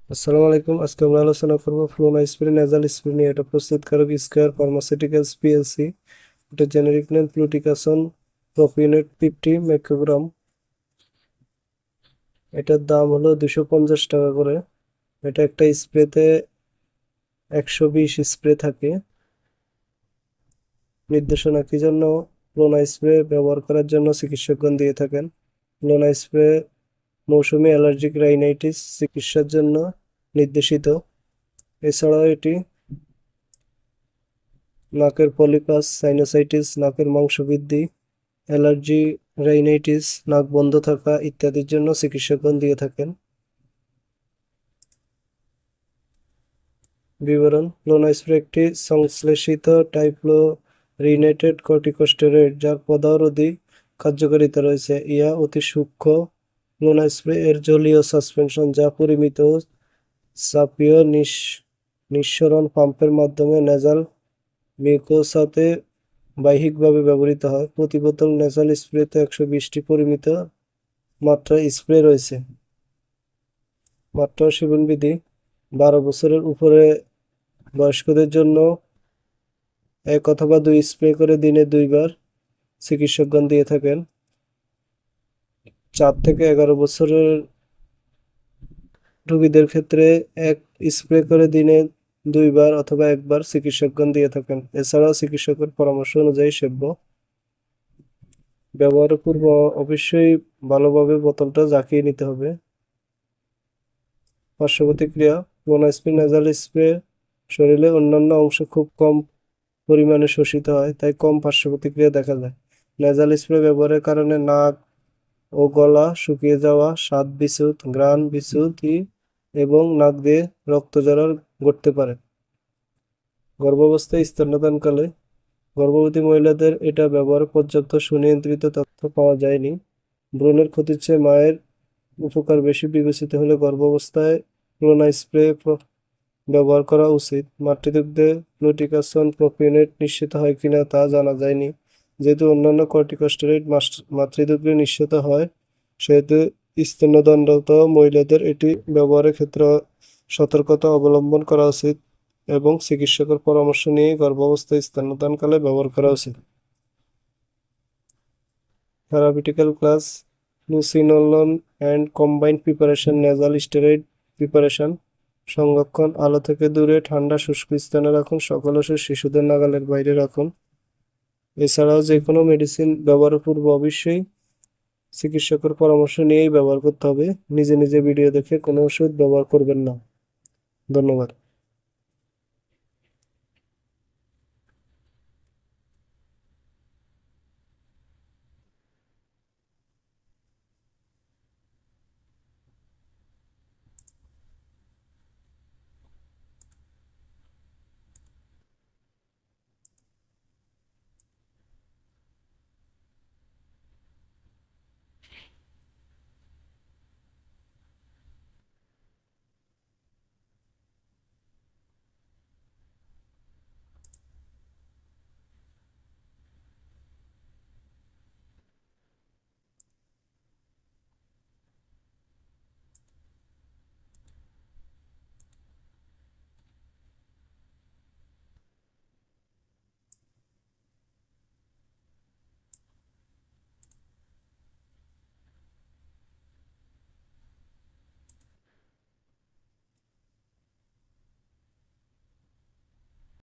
আসসালামু আলাইকুম। আজকে আমরা আলোচনা করব ফ্লোনাইসপ্রে নেজাল স্প্রে নিয়ে। এটা প্রস্তুতকারক স্কয়ার ফার্মাসিউটিক্যালস পিএলসি। এটা জেনেরিক নেম ফ্লুটিকাসন প্রপিওনেট 50 মাইক্রোগ্রাম। এটার দাম হলো 250 টাকা করে। এটা একটা স্প্রেতে 120 স্প্রে থাকে। নির্দেশনা কি জন্য? ফ্লোনা স্প্রে ব্যবহার করার জন্য চিকিৎসকগণ দিয়ে থাকেন। ফ্লোনা স্প্রে মৌসুমী অ্যালার্জিক রাইনাইটিস চিকিৎসার জন্য নির্দেশিত। এছাড়াও এটি নাকের পলিপাস, সাইনোসাইটিস, নাকের মাংস বৃদ্ধি, অ্যালার্জি, রাইনাইটিস, নাক বন্ধ থাকা ইত্যাদির জন্য চিকিৎসকগণ দিয়ে থাকেন। বিবরণ: ফ্লোনাস্প্রে একটি সংশ্লেষিত টাইফ্লোরিনেটেড কর্টিকোস্টেরয়েড যার পদাবধি কার্যকারিতা রয়েছে। ইহা অতি সূক্ষ্ম। ফ্লোনাস্প্রে এর জলীয় সাসপেনশন যা পরিমিত চাপীয় নিঃসরণ পাম্পের মাধ্যমে নেজাল মিউকোসাতে বাহ্যিকভাবে ব্যবহৃত হয়। প্রতি বোতল নেজাল স্প্রেতে 120টি পরিমিত মাত্রা স্প্রে রয়েছে। মাত্রা ও সেবনবিধি: 12 বছরের উপরে বয়স্কদের জন্য 1 অথবা 2 স্প্রে করে দিনে 2 বার চিকিৎসকগণ দিয়ে থাকেন। 4 থেকে 11 বছরের রোগীদের ক্ষেত্রে 1 স্প্রে করে দিনে 2 বার অথবা 1 বার চিকিৎসকগণ দিয়ে থাকেন। এছাড়াও চিকিৎসকের পরামর্শ অনুযায়ী সেব্য। ব্যবহারের পূর্বে অবশ্যই ভালোভাবে বোতলটা ঝাঁকিয়ে নিতে হবে। পার্শ্ব প্রতিক্রিয়া: ফ্লোনাস্প্রে নেজাল স্প্রে শরীরের অন্যান্য অংশ খুব কম পরিমাণে শোষিত হয়, তাই কম পার্শ্ব প্রতিক্রিয়া দেখা যায়। নেজাল স্প্রে ব্যবহারের কারণে নাক ও গলা শুকিয়ে যাওয়া, স্বাদ বিচ্যুত, ঘ্রাণ বিচ্যুতি এবং নাক দিয়ে রক্ত ঝরা ঘটতে পারে। গর্ভাবস্থায় স্তন্যদানকালে গর্ভবতী মহিলাদের এটা ব্যবহারে পর্যাপ্ত সুনিয়ন্ত্রিত তথ্য পাওয়া যায়নি। ভ্রূণের ক্ষতির চেয়ে মায়ের উপকার বেশি বিবেচিত হলে গর্ভাবস্থায় ফ্লোনা স্প্রে ব্যবহার করা উচিত। মাতৃদুগ্ধে ফ্লুটিকাসন প্রপিওনেট নিশ্চিত হয় কিনা তা জানা যায়নি। যেহেতু অন্যান্য কর্টিকোস্টেরয়েড মাতৃদুগ্ধে নিশ্চিত হয়, সেহেতু স্তন্যদানরত মহিলাদের এটি ব্যবহারের ক্ষেত্রে সতর্কতা অবলম্বন করা উচিত এবং চিকিৎসকের পরামর্শ নিয়ে গর্ভাবস্থায় স্তন্যদানকালে ব্যবহার করা উচিত। Therapeutical class: fluocinolone and combined preparation nasal steroid preparation. সংরক্ষণ: আলো থেকে দূরে, ঠান্ডা শুষ্ক স্থানে রাখুন। সকল ওষুধ শিশুদের নাগালের বাইরে রাখুন। এছাড়াও যে কোনো মেডিসিন ব্যবহারের পূর্বে অবশ্যই চিকিৎসকের পরামর্শ নিয়েই ব্যবহার করতে হবে। নিজে নিজে ভিডিও দেখে কোনো ওষুধ ব্যবহার করবেন না। ধন্যবাদ।